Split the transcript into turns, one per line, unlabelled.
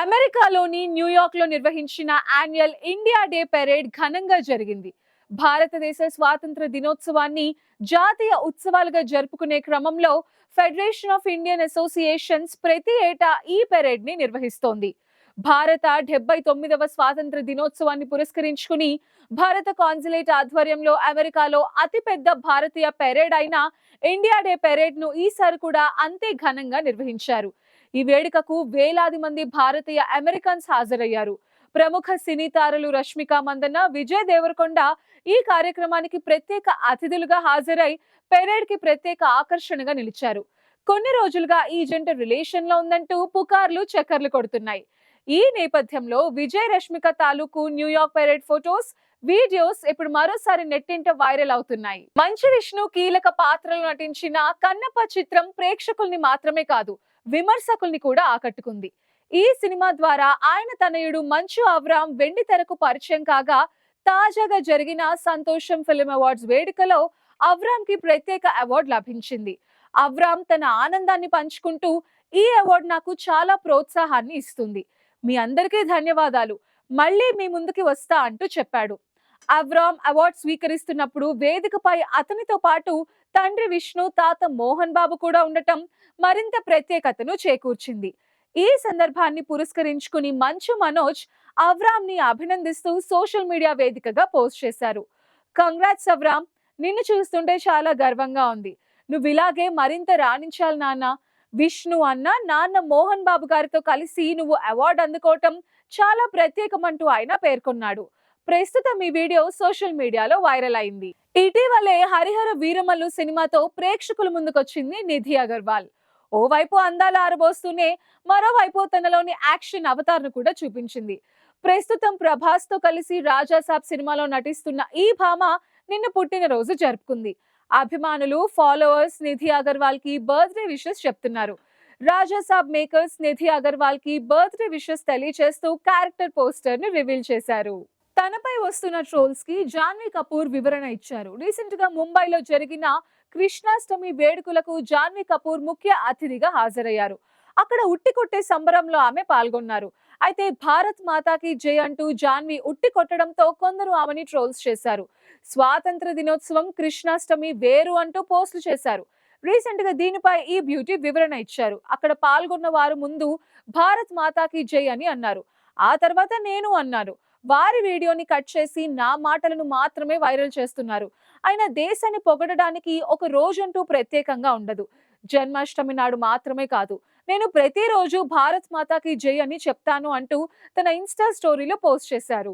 అమెరికాలోని న్యూయార్క్ లో నిర్వహించిన యాన్యువల్ ఇండియా డే పెరేడ్ ఘనంగా జరిగింది. భారతదేశ స్వాతంత్ర దినోత్సవాన్ని జాతీయ ఉత్సవాలుగా జరుపుకునే క్రమంలో ఫెడరేషన్ ఆఫ్ ఇండియన్ అసోసియేషన్స్ ప్రతి ఏటా ఈ పెరేడ్ ని నిర్వహిస్తోంది. భారత 79వ స్వాతంత్ర దినోత్సవాన్ని పురస్కరించుకుని భారత కాన్సులేట్ ఆధ్వర్యంలో అమెరికాలో అతిపెద్ద భారతీయ పెరేడ్ అయిన ఇండియా డే పెరేడ్ ను ఈసారి కూడా అంతే ఘనంగా నిర్వహించారు. ఈ వేడుకకు వేలాది మంది భారతీయ అమెరికన్స్ హాజరయ్యారు. ప్రముఖ సినీ తారలు రష్మిక మందన్న, విజయ్ దేవరకొండ ఈ కార్యక్రమానికి ప్రత్యేక అతిథులుగా హాజరై పెరేడ్ కి ప్రత్యేక ఆకర్షణగా నిలిచారు. కొన్ని రోజులుగా ఈ జంట రిలేషన్ లో ఉందంటూ పుకార్లు చక్కర్లు కొడుతున్నాయి. ఈ నేపథ్యంలో విజయ్ రష్మిక తాలూకు న్యూయార్క్ పెరేడ్ ఫోటోస్, వీడియోస్ ఇప్పుడు మరోసారి నెట్టింట వైరల్ అవుతున్నాయి. మంచు విష్ణు కీలక పాత్రలు నటించిన కన్నప్ప చిత్రం ప్రేక్షకుల్ని మాత్రమే కాదు, విమర్శకుల్ని కూడా ఆకట్టుకుంది. ఈ సినిమా ద్వారా ఆయన తనయుడు మంచు అవ్రామ్ వెండి తెరకు పరిచయం కాగా, తాజాగా జరిగిన సంతోషం ఫిల్మ్ అవార్డ్స్ వేడుకలో అవ్రామ్ కి ప్రత్యేక అవార్డు లభించింది. అవ్రామ్ తన ఆనందాన్ని పంచుకుంటూ, ఈ అవార్డు నాకు చాలా ప్రోత్సాహాన్ని ఇస్తుంది, మీ అందరికీ ధన్యవాదాలు, మళ్ళీ మీ ముందుకి వస్తా అంటూ చెప్పాడు. అవ్రామ్ అవార్డు స్వీకరిస్తున్నప్పుడు వేదికపై అతనితో పాటు తండ్రి విష్ణు, తాత మోహన్ బాబు కూడా ఉండటం మరింత ప్రత్యేకతను చేకూర్చింది. ఈ సందర్భాన్ని పురస్కరించుకుని మంచు మనోజ్ అవ్రామ్ ని అభినందిస్తూ సోషల్ మీడియా వేదికగా పోస్ట్ చేశారు. కంగ్రాట్స్ అవ్రామ్, నిన్ను చూస్తుంటే చాలా గర్వంగా ఉంది, నువ్వు ఇలాగే మరింత రాణించాలి నాన్న. విష్ణు అన్న, నాన్న మోహన్ బాబు గారితో కలిసి నువ్వు అవార్డు అందుకోవటం చాలా ప్రత్యేకమంటూ ఆయన పేర్కొన్నాడు. ప్రస్తుతం ఈ వీడియో సోషల్ మీడియాలో వైరల్ అయింది. ఇటీవలే హరిహర వీరమల్లు సినిమాతో ప్రేక్షకుల ముందుకొచ్చింది నిధి అగర్వాల్. ఓవైపు అందాల ఆరబోస్తూనే మరోవైపు తనలోని యాక్షన్ అవతార్ను కూడా చూపించింది. ప్రస్తుతం ప్రభాస్ తో కలిసి రాజాసాబ్ సినిమాలో నటిస్తున్న ఈ భామ నిన్న పుట్టినరోజు జరుపుకుంది. అభిమానులు, ఫాలోవర్స్ నిధి అగర్వాల్ కి బర్త్డే విషెస్ చెప్తున్నారు. రాజాసాబ్ మేకర్స్ నిధి అగర్వాల్ కి బర్త్డే విషెస్ తెలియజేస్తూ క్యారెక్టర్ పోస్టర్ ని రివీల్ చేశారు. తనపై వస్తున్న ట్రోల్స్ కి జాన్వీ కపూర్ వివరణ ఇచ్చారు. రీసెంట్ గా ముంబైలో జరిగిన కృష్ణాష్టమి వేడుకలకు జాన్వీ కపూర్ ముఖ్య అతిథిగా హాజరయ్యారు. అక్కడ ఉట్టి కొట్టే సంబరంలో ఆమె పాల్గొన్నారు. అయితే భారత్ మాతాకి జై అంటూ జాన్వీ ఉట్టి కొట్టడంతో కొందరు ఆమెని ట్రోల్స్ చేశారు. స్వాతంత్ర దినోత్సవం, కృష్ణాష్టమి వేరు అంటూ పోస్టులు చేశారు. రీసెంట్ గా దీనిపై ఈ బ్యూటీ వివరణ ఇచ్చారు. అక్కడ పాల్గొన్న వారు ముందు భారత్ మాతాకి జై అని అన్నారు, ఆ తర్వాత నేను అన్నాను. వారి వీడియోని కట్ చేసి నా మాటలను మాత్రమే వైరల్ చేస్తున్నారు. ఆయన దేశాన్ని పొగడడానికి ఒక రోజంటూ ప్రత్యేకంగా ఉండదు. జన్మాష్టమి నాడు మాత్రమే కాదు, నేను ప్రతిరోజు భారత్ మాతాకి జై అని చెప్తాను అంటూ తన ఇన్స్టా స్టోరీలో పోస్ట్ చేశారు.